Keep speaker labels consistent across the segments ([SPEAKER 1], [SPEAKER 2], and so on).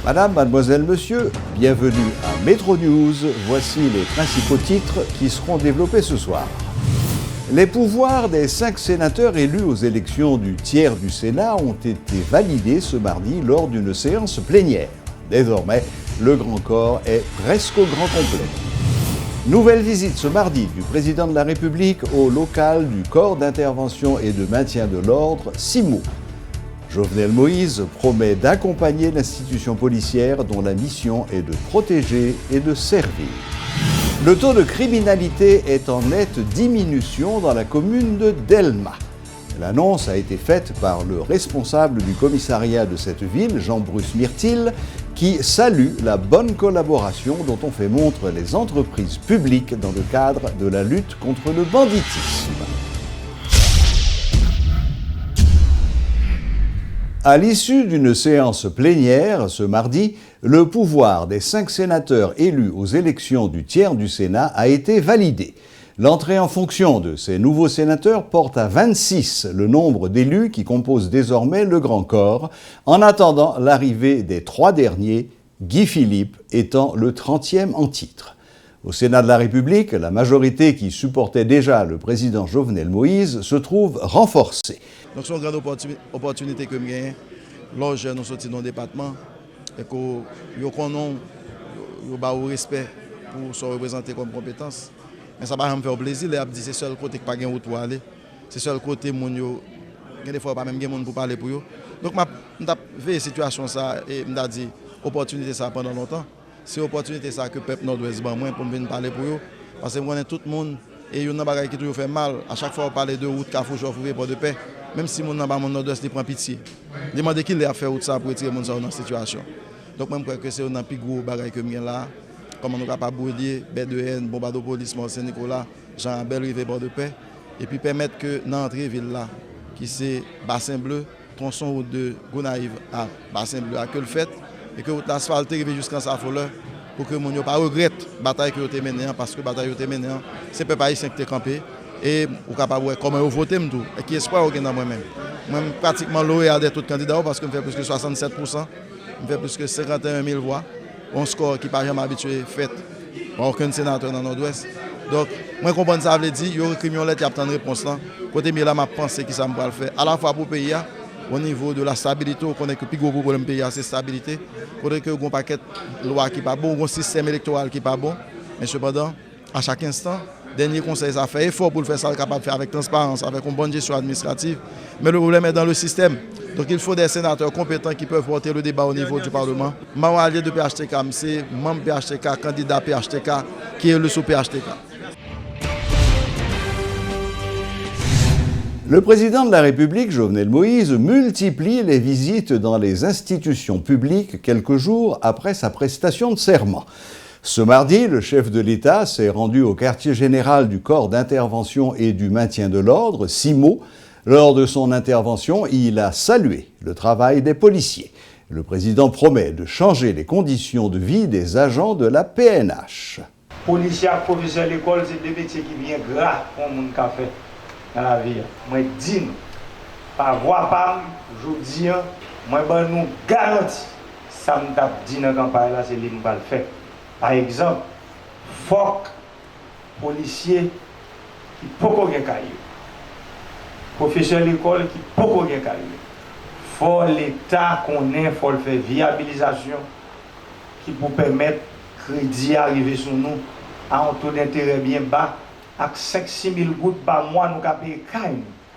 [SPEAKER 1] Madame, mademoiselle, monsieur, bienvenue à Métro News. Voici les principaux titres qui seront développés ce soir. Les pouvoirs des 5 sénateurs élus aux élections du tiers du Sénat ont été validés ce mardi lors d'une séance plénière. Désormais, le grand corps est presque au grand complet. Nouvelle visite ce mardi du président de la République au local du corps d'intervention et de maintien de l'ordre, CIMO. Jovenel Moïse promet d'accompagner l'institution policière dont la mission est de protéger et de servir. Le taux de criminalité est en nette diminution dans la commune de Delma. L'annonce a été faite par le responsable du commissariat de cette ville, Jean-Bruce Myrtil, qui salue la bonne collaboration dont ont fait montre les entreprises publiques dans le cadre de la lutte contre le banditisme. À l'issue d'une séance plénière ce mardi, le pouvoir des 5 sénateurs élus aux élections du tiers du Sénat a été validé. L'entrée en fonction de ces nouveaux sénateurs porte à 26 le nombre d'élus qui composent désormais le grand corps, en attendant l'arrivée des 3 derniers, Guy Philippe étant le 30e en titre. Au Sénat de la République, la majorité qui supportait déjà le président Jovenel Moïse se trouve renforcée.
[SPEAKER 2] Donc c'est une grande opportunité que nous avons, lorsque nous sortons dans le département, et que nous avons le respect pour se représenter comme compétence. Mais ça va me faire plaisir, les dit c'est seul côté qui pas de route pour aller, c'est seul côté où il y a des fois pas même de monde pour parler pour eux. Donc je vais la situation ça et je dit opportunité ça pendant longtemps. C'est l'opportunité ça que le peuple nord-ouest pour venir parler pour eux. Parce que moi tout le monde et il y a des choses qui toujours fait mal. À chaque fois on parle de route, Carrefour, Port de Paix. Même si mon nord-ouest prend pitié. Demandez qui a fait route ça pour retirer les gens dans cette situation. Donc moi je crois que c'est un plus gros bagage que nous là. Comment nous sommes capables de brûler, B2N, Bombardement Police, Saint-Nicolas, Jean-Abel, Rive Port de Paix. Et puis permettre que dans l'entrée ville là, qui c'est Bassin Bleu, tronçon route de Gonaïve à Bassin Bleu, à que le fait. Et que l'asphalte arrive jusqu'à Saint-Foleur pour que mon yo pas regrette la bataille que vous avez menée parce que la bataille que vous avez menée c'est peuple haïtien qui est campé et vous capable voir comment vous votez tout et qui espoir au dans moi-même. Moi pratiquement lauréat de tous les candidats parce que je fais plus que 67%, je fais plus que 51 000 voix, un score qui pas jamais habitué fait par aucun sénateur dans le Nord-Ouest. Donc moi comprendre ça veut dire il y a écrit une lettre qui attend une réponse là. Côté là m'a pensé que ça me va le faire à la fois pour le pays au niveau de la stabilité, on connaît que le plus gros problème pays c'est la stabilité. Il faudrait que un paquet de lois qui n'est pas bon, un système électoral qui n'est pas bon. Mais cependant, à chaque instant, dernier conseil, ça fait effort pour le faire, ça capable de faire avec transparence, avec une bonne gestion administrative. Mais le problème est dans le système. Donc il faut des sénateurs compétents qui peuvent porter le débat au niveau du Parlement. Je suis allié de PHTK, c'est membre PHTK, candidat PHTK, qui est le sous-PHTK.
[SPEAKER 1] Le président de la République, Jovenel Moïse, multiplie les visites dans les institutions publiques quelques jours après sa prestation de serment. Ce mardi, le chef de l'État s'est rendu au quartier général du corps d'intervention et du maintien de l'ordre, CIMO. Lors de son intervention, il a salué le travail des policiers. Le président promet de changer les conditions de vie des agents de la PNH.
[SPEAKER 3] Policiers, professeurs de l'école, c'est deux métiers qui viennent gras pour mon café. Dans la vie, moi dis par voix pam, je dis moi ben nous garantis ça me tape dit dans campagne là c'est lui me va le faire. Par exemple, faut policier qui poko gen caillou. Professeur l'école qui poko gen caillou. Faut l'état connaît, faut le faire viabilisation qui pour permettre crédit arriver sur nous à un taux d'intérêt bien bas. Avec 5-6 000 gouttes par mois, nous avons payé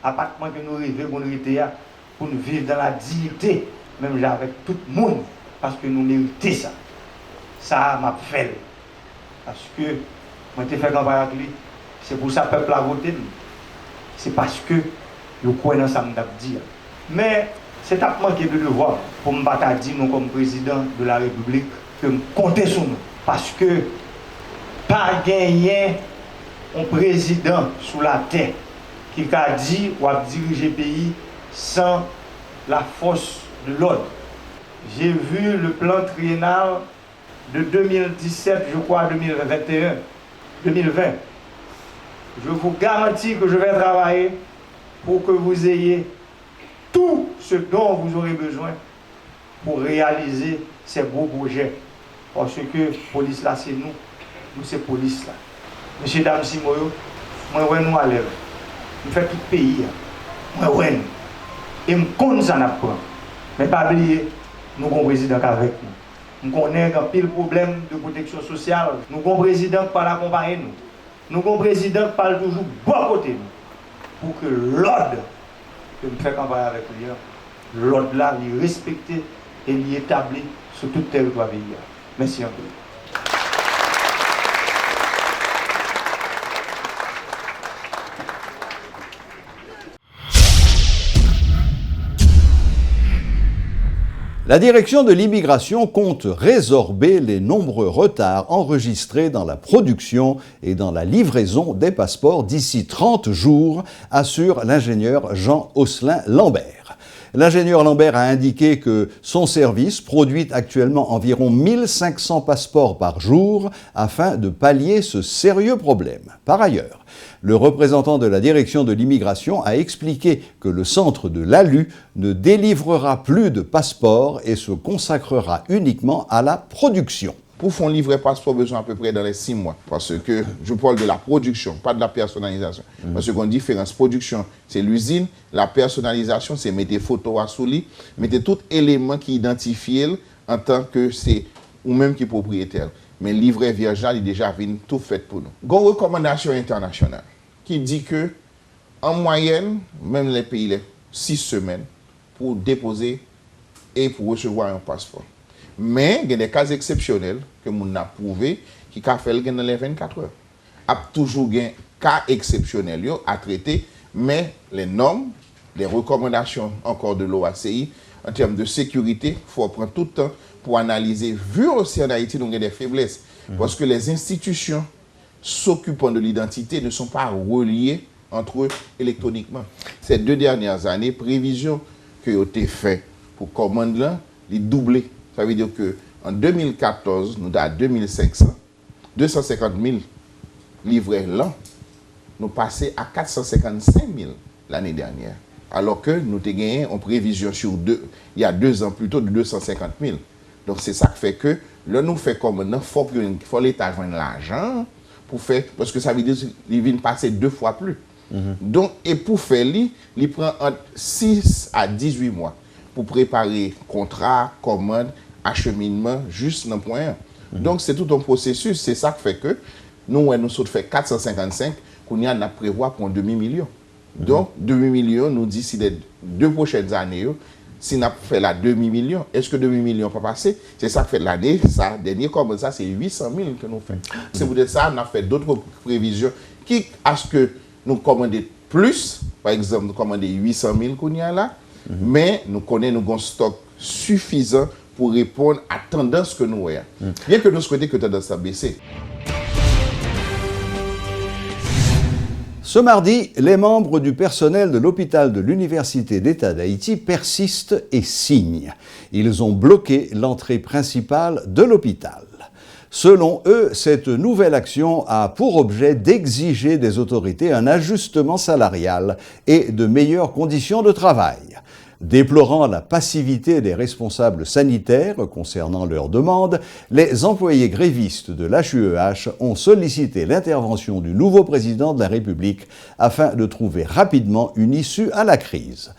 [SPEAKER 3] appartement que nous rêvons pour nous vivre dans la dignité, même avec tout le monde, parce que nous méritons ça. Ça m'a fait. Parce que moi, j'ai fait campagne avec lui, c'est pour ça que le peuple a voté. C'est parce que je crois dans ça que je dis. Mais c'est à manquer de devoir pour me battre nous comme président de la République, que me compter sur nous. Parce que pas gagner un président sous la terre qui a dit ou a dirigé le pays sans la force de l'ordre. J'ai vu le plan triennal de 2017, je crois, à 2020. Je vous garantis que je vais travailler pour que vous ayez tout ce dont vous aurez besoin pour réaliser ces gros projets. Parce que la police là, c'est nous c'est la police là. Monsieur Dame Simoyo, moi, ouais, nous à l'aise. Nous faisons tout le pays. Moi, ouais. Et je connais ça n'a pas. Mais pas oublier, nous avons un président avec nous. Nous connaissons un pile problème de protection sociale. Nous avons un président qui parle accompagner nous. Nous avons un président qui parle toujours bon côté nous. Pour que l'ordre que nous faisons campagne avec lui, l'ordre là, il respecté et il établi sur tout le territoire pays. Merci un peu.
[SPEAKER 1] La direction de l'immigration compte résorber les nombreux retards enregistrés dans la production et dans la livraison des passeports d'ici 30 jours, assure l'ingénieur Jean Osselin Lambert. L'ingénieur Lambert a indiqué que son service produit actuellement environ 1500 passeports par jour afin de pallier ce sérieux problème. Par ailleurs, le représentant de la direction de l'immigration a expliqué que le centre de l'ALU ne délivrera plus de passeports et se consacrera uniquement à la production.
[SPEAKER 4] Pour faire livrer passeport, besoin à peu près dans les 6 mois. Parce que je parle de la production, pas de la personnalisation. Parce qu'on différence. Production, c'est l'usine. La personnalisation, c'est mettre des photos à soulis, mettre tout élément qui identifie en tant que c'est ou même qui est propriétaire. Mais livret vierge, il est déjà venu tout fait pour nous. Une recommandation internationale qui dit que, en moyenne, même les pays, les 6 semaines pour déposer et pour recevoir un passeport. Mais il y a des cas exceptionnels que nous avons prouvé qui ont fait dans les 24 heures. Il y a toujours des cas exceptionnels à traiter, mais les normes, les recommandations encore de l'OACI, en termes de sécurité, il faut prendre tout le temps pour analyser. Vu aussi en Haïti, nous avons des faiblesses. Parce que les institutions s'occupant de l'identité ne sont pas reliées entre eux électroniquement. Ces 2 dernières années, prévisions qui ont été faites pour commande là, les doublées. Ça veut dire qu'en 2014, nous avons 250 000 livrets l'an. Nous passons à 455 000 l'année dernière. Alors que nous avons gagné en prévision il y a 2 ans plus tôt de 250 000. Donc c'est ça qui fait que là nous fait comme maintenant, il faut l'État joindre l'argent pour faire, parce que ça veut dire qu'il vient passer 2 fois plus. Donc, et pour faire, il prend entre 6 à 18 mois pour préparer contrat, commande, acheminement, juste dans le point 1. Donc c'est tout un processus, c'est ça qui fait que nous sommes fait 455, qu'on y a prévoir pour un demi-million. Donc, demi-million, nous dit si les 2 prochaines années, si on a fait la demi-million, est-ce que demi-million peut passer? C'est ça qui fait l'année, ça, dernier comme ça, c'est 800 000 que nous faisons. C'est pour ça qu'on a fait d'autres prévisions qui, à ce que nous commandons plus, par exemple, nous commandons 800 000 qu'on y a là, mais nous connaissons un stock suffisant pour répondre à la tendance que nous avons. Bien que nous souhaitions que la tendance a baissé.
[SPEAKER 1] Ce mardi, les membres du personnel de l'hôpital de l'Université d'État d'Haïti persistent et signent. Ils ont bloqué l'entrée principale de l'hôpital. Selon eux, cette nouvelle action a pour objet d'exiger des autorités un ajustement salarial et de meilleures conditions de travail. Déplorant la passivité des responsables sanitaires concernant leurs demandes, les employés grévistes de l'HUEH ont sollicité l'intervention du nouveau président de la République afin de trouver rapidement une issue à la crise.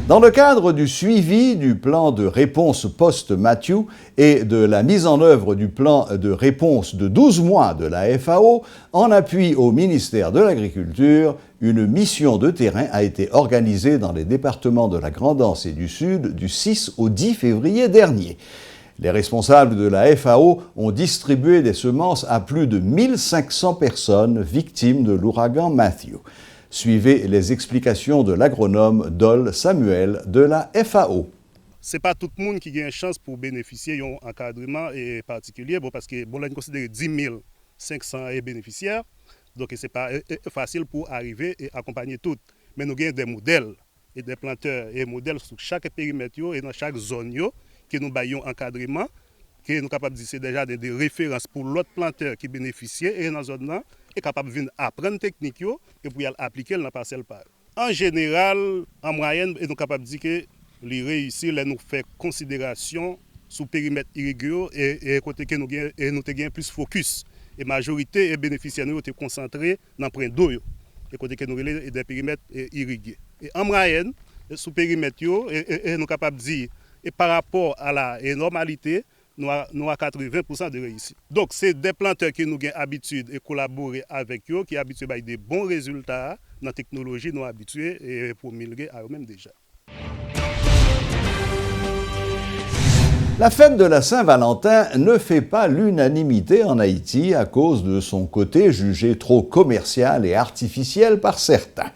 [SPEAKER 1] Dans le cadre du suivi du plan de réponse post-Matthew et de la mise en œuvre du plan de réponse de 12 mois de la FAO, en appui au ministère de l'Agriculture, une mission de terrain a été organisée dans les départements de la Grande-Anse et du Sud du 6 au 10 février dernier. Les responsables de la FAO ont distribué des semences à plus de 1500 personnes victimes de l'ouragan Matthew. Suivez les explications de l'agronome Dol Samuel de la FAO.
[SPEAKER 5] Ce n'est pas tout le monde qui a une chance pour bénéficier d'un encadrement particulier, parce que on considère 10 500 bénéficiaires, donc ce n'est pas facile pour arriver et accompagner toutes. Mais nous avons des modèles et des planteurs et modèles sur chaque périmètre et dans chaque zone que nous avons encadrement, que nous sommes capables de dire c'est déjà des références pour l'autre planteur qui bénéficie et dans la zone là, est capable de apprendre technique et pour appliquer dans la parcelle par. En général, en moyenne, nous sommes capables de dire que les réussir, nous fait considération sous périmètre irrigué et côté que nous avons plus focus. Et la majorité des bénéficiaires nous sont concentrés dans le point d'eau et côté que nous avons des périmètres irrigués. Et en moyenne, sous périmètre, nous sommes capables de dire, et par rapport à la normalité, nous avons 80% de réussite. Donc, c'est des planteurs qui nous avons habitude de collaborer avec eux, qui sont habitués à des bons résultats dans la technologie, nous sommes habitués pour promulguer à eux-mêmes déjà.
[SPEAKER 1] La fête de la Saint-Valentin ne fait pas l'unanimité en Haïti à cause de son côté jugé trop commercial et artificiel par certains.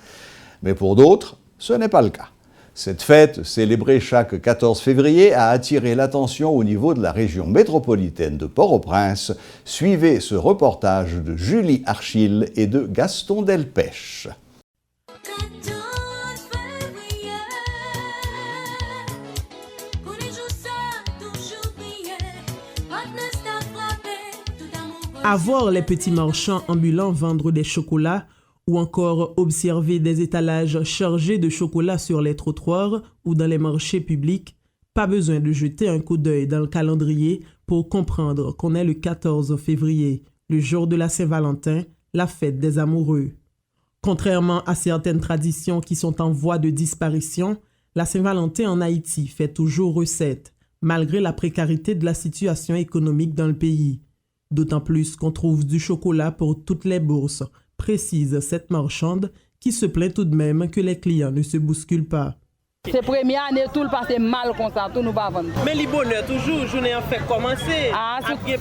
[SPEAKER 1] Mais pour d'autres, ce n'est pas le cas. Cette fête, célébrée chaque 14 février, a attiré l'attention au niveau de la région métropolitaine de Port-au-Prince. Suivez ce reportage de Julie Archil et de Gaston Delpech.
[SPEAKER 6] À voir les petits marchands ambulants vendre des chocolats ou encore observer des étalages chargés de chocolat sur les trottoirs ou dans les marchés publics, pas besoin de jeter un coup d'œil dans le calendrier pour comprendre qu'on est le 14 février, le jour de la Saint-Valentin, la fête des amoureux. Contrairement à certaines traditions qui sont en voie de disparition, la Saint-Valentin en Haïti fait toujours recette, malgré la précarité de la situation économique dans le pays. D'autant plus qu'on trouve du chocolat pour toutes les bourses, précise cette marchande qui se plaint tout de même que les clients ne se bousculent pas.
[SPEAKER 7] C'est la première année, tout le passé mal comme ça, tout nous pas vendre.
[SPEAKER 8] Mais les bonheurs, toujours, journée en fait commencer.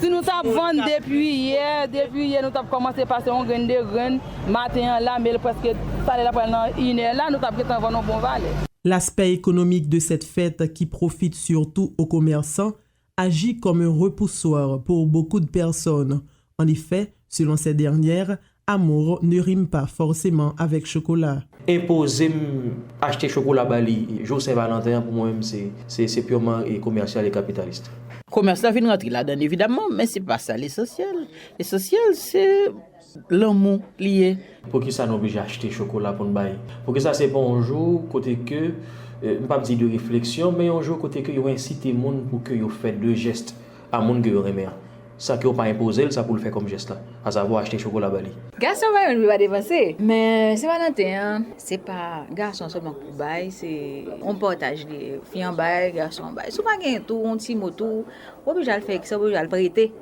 [SPEAKER 7] Si nous avons vendu depuis hier, nous avons commencé à passer un grain de grain, matin là, mais presque ça là pendant une heure là, nous avons vendu un bon valet.
[SPEAKER 6] L'aspect économique de cette fête qui profite surtout aux commerçants agit comme un repoussoir pour beaucoup de personnes. En effet, selon ces dernières, amour ne rime pas forcément avec chocolat.
[SPEAKER 8] Imposer acheter chocolat Bali, jour Saint-Valentin, pour moi-même, c'est purement commercial et capitaliste.
[SPEAKER 9] Commercial vient rentrer là-dedans, évidemment, mais c'est pas ça l'essentiel. L'essentiel, c'est l'amour lié.
[SPEAKER 8] Pour qui ça nous oblige à acheter chocolat pour nous bailler? Pour que ça, c'est pas un jour, côté que, pas dire de réflexion, mais un jour, côté que, il va inciter les gens pour que ils fassent deux gestes à monde que remet. Ça qui n'a pas imposé, ça pour le faire comme geste là, à savoir acheter chocolat Bali.
[SPEAKER 10] Garçon va ne va dépenser, mais c'est Valentin, c'est pas garçon seulement pour bail, c'est on partage les filles en bail, garçon en bail. Souvent gagne tout, on petit mot tout, obligé à le faire, ça obligé à le prêter.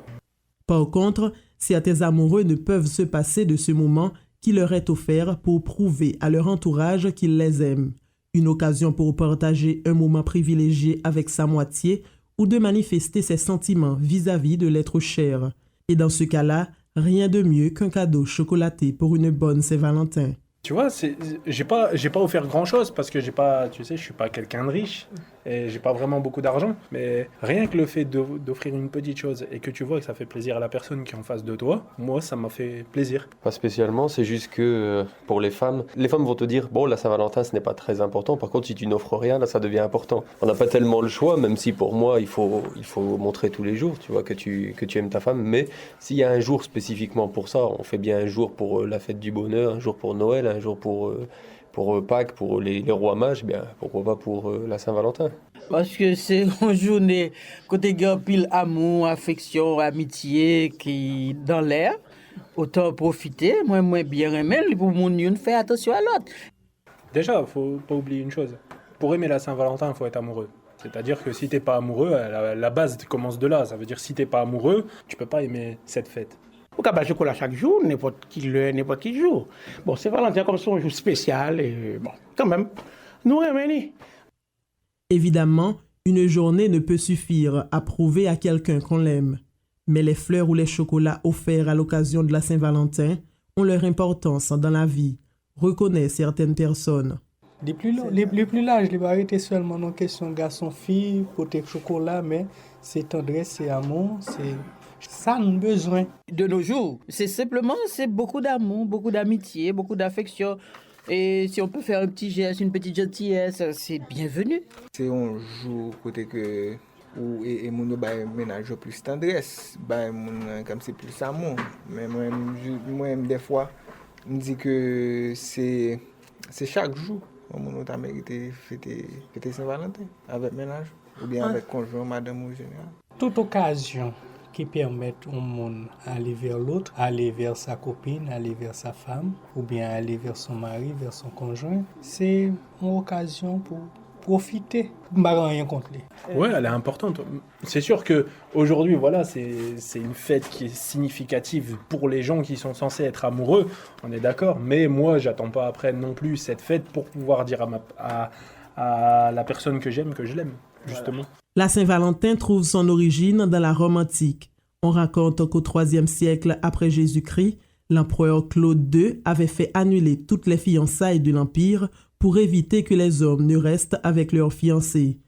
[SPEAKER 6] Par contre, certains amoureux ne peuvent se passer de ce moment qui leur est offert pour prouver à leur entourage qu'ils les aiment. Une occasion pour partager un moment privilégié avec sa moitié ou de manifester ses sentiments vis-à-vis de l'être cher. Et dans ce cas-là, rien de mieux qu'un cadeau chocolaté pour une bonne Saint-Valentin.
[SPEAKER 11] Tu vois, j'ai pas offert grand-chose parce que je suis pas quelqu'un de riche et j'ai pas vraiment beaucoup d'argent. Mais rien que le fait d'offrir une petite chose et que tu vois que ça fait plaisir à la personne qui est en face de toi, moi, ça m'a fait plaisir.
[SPEAKER 12] Pas spécialement, c'est juste que pour les femmes vont te dire, bon, la Saint-Valentin, ce n'est pas très important. Par contre, si tu n'offres rien, là, ça devient important. On n'a pas tellement le choix, même si pour moi, il faut montrer tous les jours, tu vois, que tu aimes ta femme. Mais s'il y a un jour spécifiquement pour ça, on fait bien un jour pour la fête du bonheur, un jour pour Noël, un jour pour Pâques, pour les rois mages, bien pourquoi pas pour la Saint-Valentin.
[SPEAKER 9] Parce que c'est une journée côté pile amour, affection, amitié qui dans l'air. Autant profiter, moi bien aimer pour mon une faire attention à l'autre.
[SPEAKER 11] Déjà, faut pas oublier une chose. Pour aimer la Saint-Valentin, il faut être amoureux. C'est-à-dire que si t'es pas amoureux, la base commence de là. Ça veut dire si t'es pas amoureux, tu peux pas aimer cette fête.
[SPEAKER 13] Au cas chocolat chaque jour, n'importe qui jour. Bon, c'est Valentin comme son jour spécial et bon, quand même, nous remenons.
[SPEAKER 6] Évidemment, une journée ne peut suffire à prouver à quelqu'un qu'on l'aime. Mais les fleurs ou les chocolats offerts à l'occasion de la Saint-Valentin ont leur importance dans la vie, reconnaissent certaines personnes.
[SPEAKER 14] Les plus larges, les arrêter seulement dans question garçon-fille, côté chocolat, mais c'est tendresse, c'est amour, c'est ça nous besoin.
[SPEAKER 9] De nos jours, c'est beaucoup d'amour, beaucoup d'amitié, beaucoup d'affection. Et si on peut faire un petit geste, une petite gentillesse, c'est bienvenu.
[SPEAKER 15] C'est un jour côté que où et mon ménage plus tendresse, comme c'est plus amour. Mais moi des fois, je me dis que c'est chaque jour. On a mérité fêter Saint-Valentin avec ménage ou bien avec conjoint, madame ou général.
[SPEAKER 14] Toute occasion qui permet au monde d'aller vers l'autre, aller vers sa copine, aller vers sa femme, ou bien aller vers son mari, vers son conjoint, c'est une occasion pour profiter. Je n'ai rien contre lui.
[SPEAKER 11] Ouais, elle est importante. C'est sûr qu'aujourd'hui, voilà, c'est une fête qui est significative pour les gens qui sont censés être amoureux, on est d'accord, mais moi, j'attends pas après non plus cette fête pour pouvoir dire à la personne que j'aime que je l'aime, justement.
[SPEAKER 6] La Saint-Valentin trouve son origine dans la Rome antique. On raconte qu'au IIIe siècle après Jésus-Christ, l'empereur Claude II avait fait annuler toutes les fiançailles de l'Empire pour éviter que les hommes ne restent avec leurs fiancés.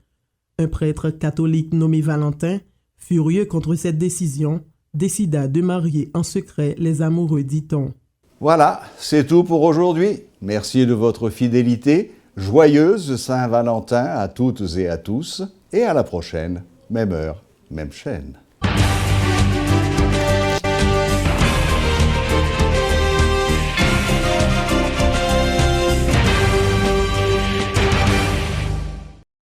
[SPEAKER 6] Un prêtre catholique nommé Valentin, furieux contre cette décision, décida de marier en secret les amoureux, dit-on.
[SPEAKER 1] Voilà, c'est tout pour aujourd'hui. Merci de votre fidélité. Joyeuse Saint-Valentin à toutes et à tous. Et à la prochaine, même heure, même chaîne.